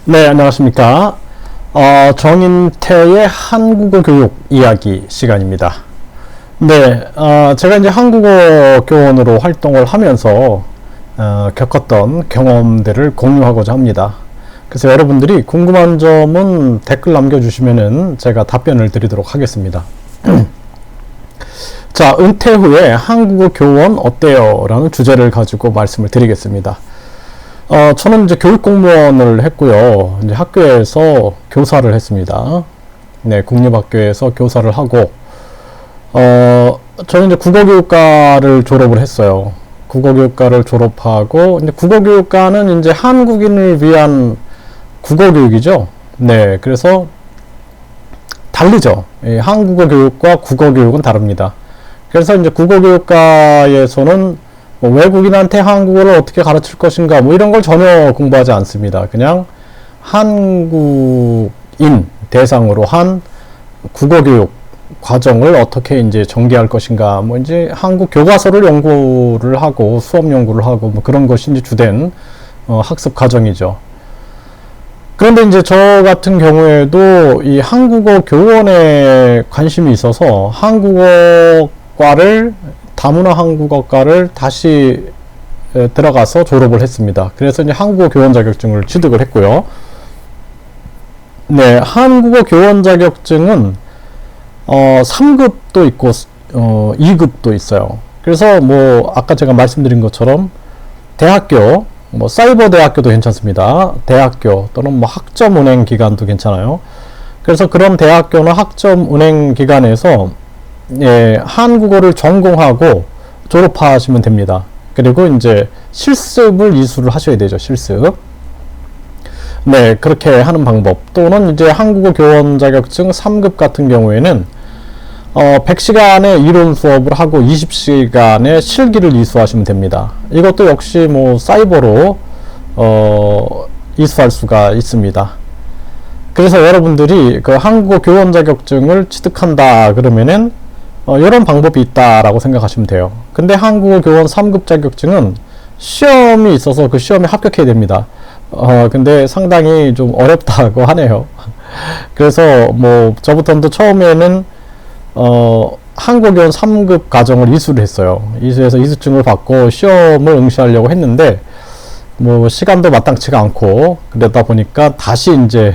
네, 안녕하십니까. 정인태의 한국어 교육 이야기 시간입니다. 네, 제가 이제 한국어 교원으로 활동을 하면서 겪었던 경험들을 공유하고자 합니다. 그래서 여러분들이 궁금한 점은 댓글 남겨주시면은 제가 답변을 드리도록 하겠습니다. 자, 은퇴 후에 한국어 교원 어때요? 라는 주제를 가지고 말씀을 드리겠습니다. 저는 이제 교육 공무원을 했고요. 이제 학교에서 교사를 했습니다. 네, 국립학교에서 교사를 하고, 저는 이제 국어교육과를 졸업을 했어요. 국어교육과를 졸업하고, 이제 국어교육과는 이제 한국인을 위한 국어교육이죠. 네, 그래서 다르죠. 한국어 교육과 국어 교육은 다릅니다. 그래서 이제 국어교육과에서는 뭐 외국인한테 한국어를 어떻게 가르칠 것인가 뭐 이런 걸 전혀 공부하지 않습니다. 그냥 한국인 대상으로 한 국어교육 과정을 어떻게 이제 전개할 것인가 뭐 이제 한국 교과서를 연구를 하고 수업 연구를 하고 뭐 그런 것이 이제 주된 학습 과정이죠. 그런데 이제 저 같은 경우에도 이 한국어 교원에 관심이 있어서 한국어과를 다문화 한국어과를 다시 들어가서 졸업을 했습니다. 그래서 이제 한국어 교원 자격증을 취득을 했고요. 네, 한국어 교원 자격증은 3급도 있고 2급도 있어요. 그래서 뭐 아까 제가 말씀드린 것처럼 대학교, 뭐 사이버 대학교도 괜찮습니다. 대학교 또는 뭐 학점 운행 기관도 괜찮아요. 그래서 그런 대학교나 학점 운행 기관에서 예, 한국어를 전공하고 졸업하시면 됩니다. 그리고 이제 실습을 이수를 하셔야 되죠. 실습. 네, 그렇게 하는 방법. 또는 이제 한국어 교원 자격증 3급 같은 경우에는 100시간의 이론 수업을 하고 20시간의 실기를 이수하시면 됩니다. 이것도 역시 뭐 사이버로 이수할 수가 있습니다. 그래서 여러분들이 그 한국어 교원 자격증을 취득한다 그러면은 이런 방법이 있다라고 생각하시면 돼요. 근데 한국어 교원 3급 자격증은 시험이 있어서 그 시험에 합격해야 됩니다. 근데 상당히 좀 어렵다고 하네요. 그래서 뭐 저부터도 처음에는 한국어 교원 3급 과정을 이수를 했어요. 이수해서 이수증을 받고 시험을 응시하려고 했는데 뭐 시간도 마땅치가 않고 그러다 보니까 다시 이제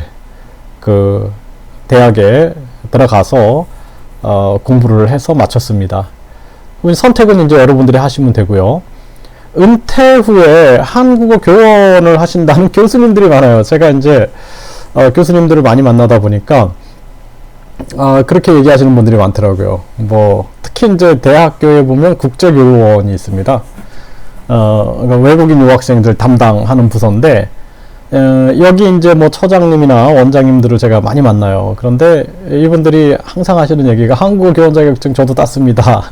그 대학에 들어가서 공부를 해서 마쳤습니다. 선택은 이제 여러분들이 하시면 되고요. 은퇴 후에 한국어 교원을 하신다는 교수님들이 많아요. 제가 이제 교수님들을 많이 만나다 보니까 그렇게 얘기하시는 분들이 많더라고요. 뭐 특히 이제 대학교에 보면 국제교원이 있습니다. 그러니까 외국인 유학생들 담당하는 부서인데 여기 이제 뭐 처장님이나 원장님들을 제가 많이 만나요. 그런데 이분들이 항상 하시는 얘기가 한국어 교원 자격증 저도 땄습니다.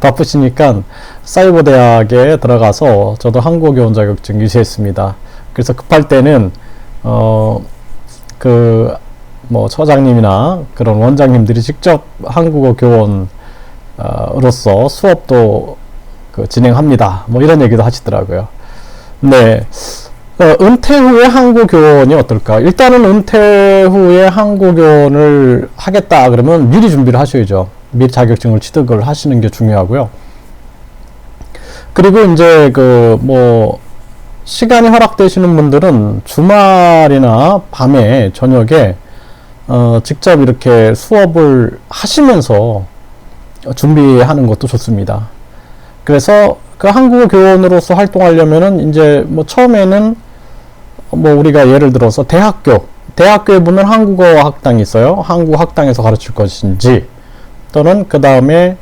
바쁘시니까 사이버 대학에 들어가서 저도 한국어 교원 자격증 유지했습니다. 그래서 급할 때는 그 뭐 처장님이나 그런 원장님들이 직접 한국어 교원으로서 수업도 진행합니다. 뭐 이런 얘기도 하시더라고요. 네. 은퇴 후에 한국어 교원이 어떨까? 일단은 은퇴 후에 한국어 교원을 하겠다 그러면 미리 준비를 하셔야죠. 미리 자격증을 취득을 하시는 게 중요하고요. 그리고 이제 뭐 시간이 허락되시는 분들은 주말이나 밤에 저녁에 직접 이렇게 수업을 하시면서 준비하는 것도 좋습니다. 그래서 그 한국어 교원으로서 활동하려면은 이제 뭐 처음에는 뭐 우리가 예를 들어서 대학교에 보면 한국어 학당이 있어요. 한국어 학당에서 가르칠 것인지 또는 그 다음에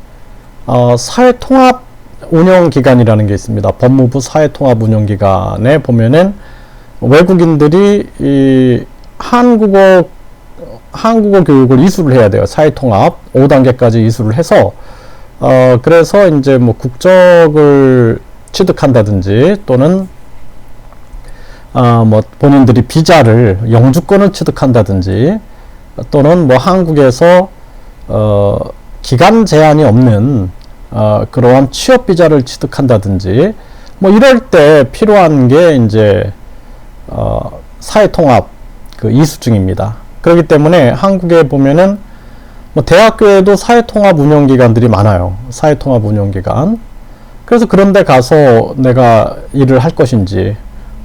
사회통합 운영기관이라는 게 있습니다. 법무부 사회통합 운영기관에 보면은 외국인들이 이 한국어 교육을 이수를 해야 돼요. 사회통합 5단계까지 이수를 해서 그래서 이제 뭐 국적을 취득한다든지 또는 뭐 본인들이 비자를 영주권을 취득한다든지 또는 뭐 한국에서 기간 제한이 없는 그러한 취업 비자를 취득한다든지 뭐 이럴 때 필요한 게 이제 사회통합 그 이수증입니다. 그렇기 때문에 한국에 보면은 뭐 대학교에도 사회통합 운영기관들이 많아요. 사회통합 운영기관. 그래서 그런데 가서 내가 일을 할 것인지,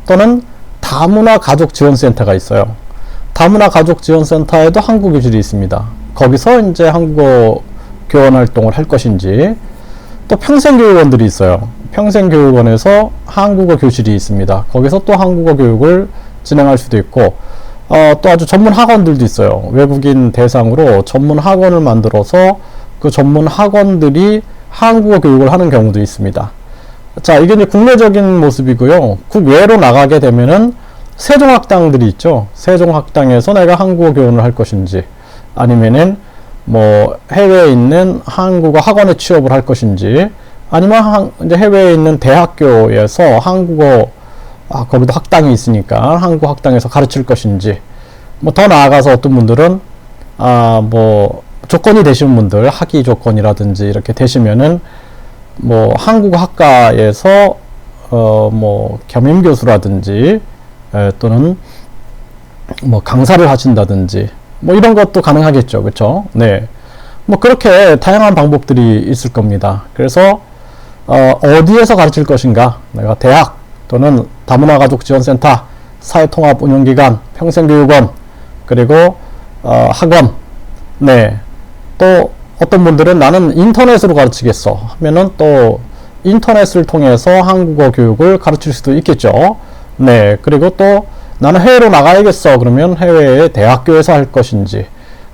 또는 다문화 가족지원센터가 있어요. 다문화 가족지원센터에도 한국 교실이 있습니다. 거기서 이제 한국어 교원 활동을 할 것인지, 또 평생교육원들이 있어요. 평생교육원에서 한국어 교실이 있습니다. 거기서 또 한국어 교육을 진행할 수도 있고, 또 아주 전문 학원들도 있어요. 외국인 대상으로 전문 학원을 만들어서 그 전문 학원들이 한국어 교육을 하는 경우도 있습니다. 자, 이게 이제 국내적인 모습이고요. 국외로 나가게 되면은 세종학당들이 있죠. 세종학당에서 내가 한국어 교원을 할 것인지, 아니면은 뭐 해외에 있는 한국어 학원에 취업을 할 것인지, 아니면 이제 해외에 있는 대학교에서 한국어 거기도 학당이 있으니까 한국 학당에서 가르칠 것인지, 뭐 더 나아가서 어떤 분들은 뭐 조건이 되시는 분들, 학위 조건이라든지 이렇게 되시면은 뭐 한국어 학과에서 뭐 겸임 교수라든지 또는 뭐 강사를 하신다든지 뭐 이런 것도 가능하겠죠. 그렇죠? 네. 뭐 그렇게 다양한 방법들이 있을 겁니다. 그래서 어디에서 가르칠 것인가? 내가 대학 또는 다문화 가족 지원센터, 사회통합 운영기관, 평생교육원, 그리고 학원. 네. 또 어떤 분들은 나는 인터넷으로 가르치겠어 하면은 또 인터넷을 통해서 한국어 교육을 가르칠 수도 있겠죠. 네. 그리고 또 나는 해외로 나가야겠어 그러면 해외의 대학교에서 할 것인지,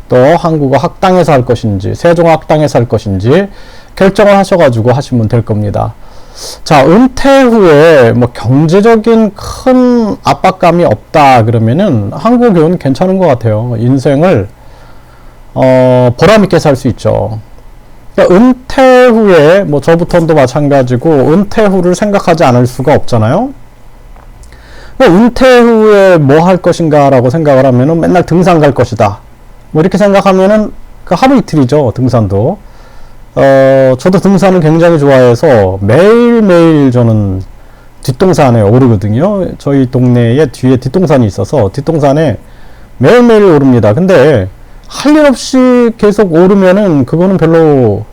또 한국어 학당에서 할 것인지, 세종학당에서 할 것인지 결정을 하셔가지고 하시면 될 겁니다. 자, 은퇴 후에 뭐 경제적인 큰 압박감이 없다 그러면은 한국어 교육은 괜찮은 것 같아요. 인생을 보람있게 살 수 있죠. 그러니까 은퇴 후에 뭐 저부터도 마찬가지고 은퇴 후를 생각하지 않을 수가 없잖아요. 은퇴 후에 뭐 할 것인가 라고 생각을 하면은 맨날 등산 갈 것이다 뭐 이렇게 생각하면은 그 하루 이틀이죠. 등산도 저도 등산을 굉장히 좋아해서 매일매일 저는 뒷동산에 오르거든요. 저희 동네에 뒤에 뒷동산이 있어서 뒷동산에 매일매일 오릅니다. 근데 할 일 없이 계속 오르면은 그거는 별로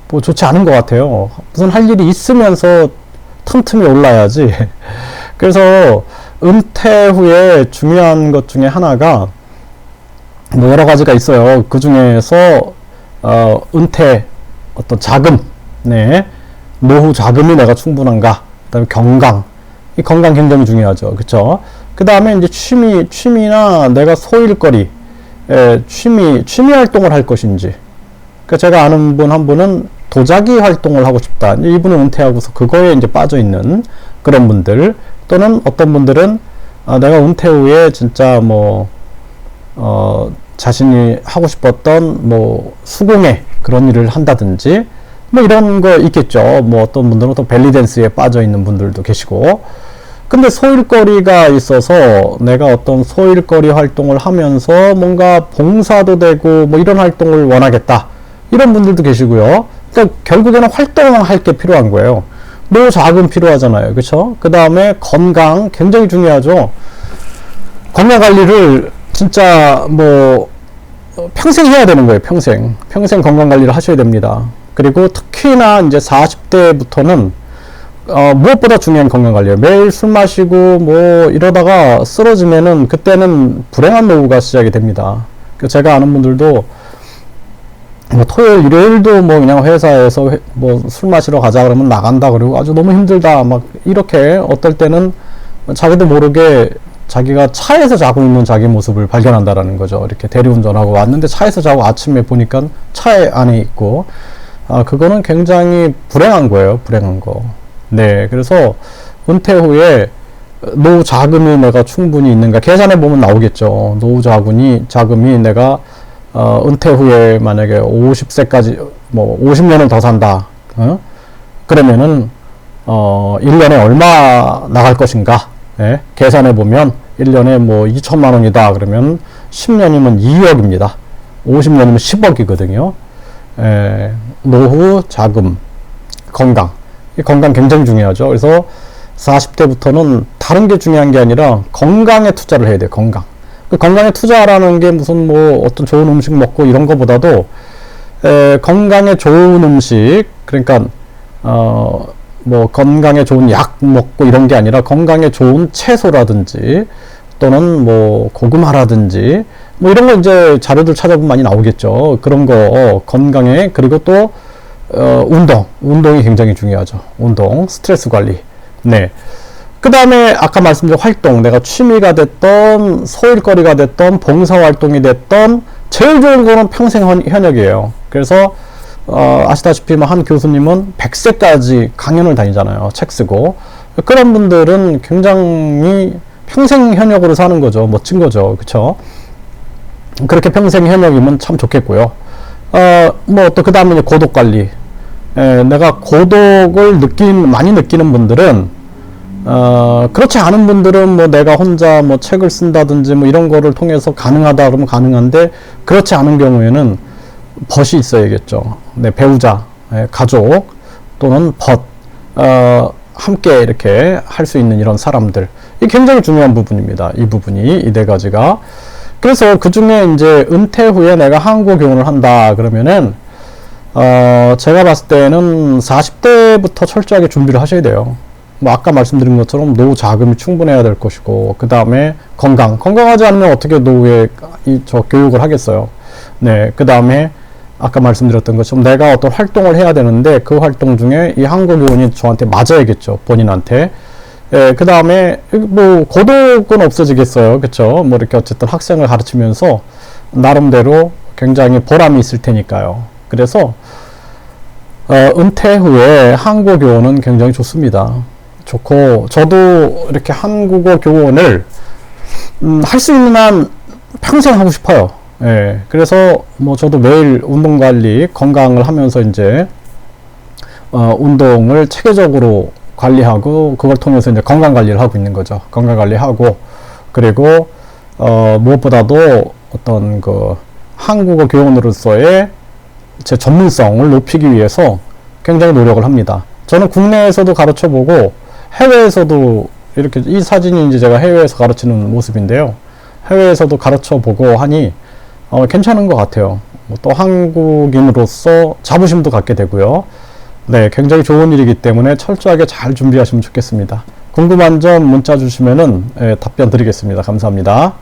뭐 좋지 않은 것 같아요. 무슨 할 일이 있으면서 틈틈이 올라야지. 그래서 은퇴 후에 중요한 것 중에 하나가 뭐 여러 가지가 있어요. 그 중에서 은퇴 어떤 자금, 네, 노후 자금이 내가 충분한가, 그다음에 건강, 이 건강 굉장히 중요하죠, 그렇죠? 그 다음에 이제 취미나 내가 소일거리, 취미 활동을 할 것인지. 그러니까 제가 아는 분 한 분은 도자기 활동을 하고 싶다. 이분은 은퇴하고서 그거에 이제 빠져 있는 그런 분들, 또는 어떤 분들은 내가 은퇴 후에 진짜 뭐 자신이 하고 싶었던 뭐 수공예 그런 일을 한다든지 뭐 이런 거 있겠죠. 뭐 어떤 분들은 또 벨리댄스에 빠져 있는 분들도 계시고. 근데 소일거리가 있어서 내가 어떤 소일거리 활동을 하면서 뭔가 봉사도 되고 뭐 이런 활동을 원하겠다, 이런 분들도 계시고요. 그러니까 결국에는 활동할 게 필요한 거예요. 노후 자금 필요하잖아요. 그렇죠? 그 다음에 건강 굉장히 중요하죠. 건강 관리를 진짜 뭐 평생 해야 되는 거예요. 평생 건강 관리를 하셔야 됩니다. 그리고 특히나 이제 40대부터는 무엇보다 중요한 건강 관리예요. 매일 술 마시고 뭐 이러다가 쓰러지면은 그때는 불행한 노후가 시작이 됩니다. 제가 아는 분들도 뭐 토요일 일요일도 뭐 그냥 회사에서 뭐 술 마시러 가자 그러면 나간다 그러고 아주 너무 힘들다 막 이렇게, 어떨 때는 자기도 모르게 자기가 차에서 자고 있는 자기 모습을 발견한다라는 거죠. 이렇게 대리운전하고 왔는데 차에서 자고 아침에 보니까 차에 안에 있고, 그거는 굉장히 불행한 거예요. 불행한 거. 네. 그래서 은퇴 후에 노후 자금이 내가 충분히 있는가 계산해 보면 나오겠죠. 노후 자금이 내가 은퇴 후에 만약에 50세까지 뭐 50년을 더 산다. 그러면은 1년에 얼마 나갈 것인가? 예, 계산해 보면 1년에 뭐 2천만 원이다 그러면 10년이면 2억입니다. 50년이면 10억이거든요. 노후 자금, 건강. 이 건강 굉장히 중요하죠. 그래서 40대부터는 다른 게 중요한 게 아니라 건강에 투자를 해야 돼요. 건강. 건강에 투자라는 게 무슨 뭐 어떤 좋은 음식 먹고 이런 거보다도 건강에 좋은 음식, 그러니까 뭐 건강에 좋은 약 먹고 이런 게 아니라 건강에 좋은 채소라든지 또는 뭐 고구마라든지 뭐 이런 거 이제 자료들 찾아보면 많이 나오겠죠. 그런 거 건강에, 그리고 또 운동이 굉장히 중요하죠. 운동, 스트레스 관리. 네. 그 다음에 아까 말씀드린 활동, 내가 취미가 됐던 소일거리가 됐던 봉사활동이 됐던 제일 좋은 거는 평생 현역이에요. 그래서 아시다시피 뭐 한 교수님은 100세까지 강연을 다니잖아요. 책 쓰고. 그런 분들은 굉장히 평생 현역으로 사는 거죠. 멋진 거죠. 그쵸? 그렇게 평생 현역이면 참 좋겠고요. 뭐 또 그 다음에 고독 관리. 내가 고독을 많이 느끼는 분들은 그렇지 않은 분들은 뭐 내가 혼자 뭐 책을 쓴다든지 뭐 이런 거를 통해서 가능하다 그러면 가능한데, 그렇지 않은 경우에는 벗이 있어야겠죠. 네, 배우자, 가족 또는 벗, 함께 이렇게 할 수 있는 이런 사람들. 이 굉장히 중요한 부분입니다. 이 부분이, 이 네 가지가. 그래서 그 중에 이제 은퇴 후에 내가 한국어 교원을 한다 그러면은 제가 봤을 때는 40대부터 철저하게 준비를 하셔야 돼요. 뭐 아까 말씀드린 것처럼 노후 자금이 충분해야 될 것이고, 그 다음에 건강하지 않으면 어떻게 노후에 저 교육을 하겠어요. 네, 그 다음에 아까 말씀드렸던 것처럼 내가 어떤 활동을 해야 되는데 그 활동 중에 이 한국어 교원이 저한테 맞아야겠죠, 본인한테. 그 다음에 뭐 고독은 없어지겠어요, 그쵸? 뭐 이렇게 어쨌든 학생을 가르치면서 나름대로 굉장히 보람이 있을 테니까요. 그래서 은퇴 후에 한국어 교원은 굉장히 좋습니다. 좋고, 저도 이렇게 한국어 교원을 할 수 있는 한 평생 하고 싶어요. 예, 그래서 뭐 저도 매일 운동 관리, 건강을 하면서 이제 운동을 체계적으로 관리하고, 그걸 통해서 이제 건강 관리를 하고 있는 거죠. 건강 관리하고, 그리고 무엇보다도 어떤 그 한국어 교원으로서의 제 전문성을 높이기 위해서 굉장히 노력을 합니다. 저는 국내에서도 가르쳐 보고 해외에서도, 이렇게 이 사진이 이제 제가 해외에서 가르치는 모습인데요. 해외에서도 가르쳐 보고 하니 괜찮은 것 같아요. 또 한국인으로서 자부심도 갖게 되고요. 네, 굉장히 좋은 일이기 때문에 철저하게 잘 준비하시면 좋겠습니다. 궁금한 점 문자 주시면은 답변 드리겠습니다. 감사합니다.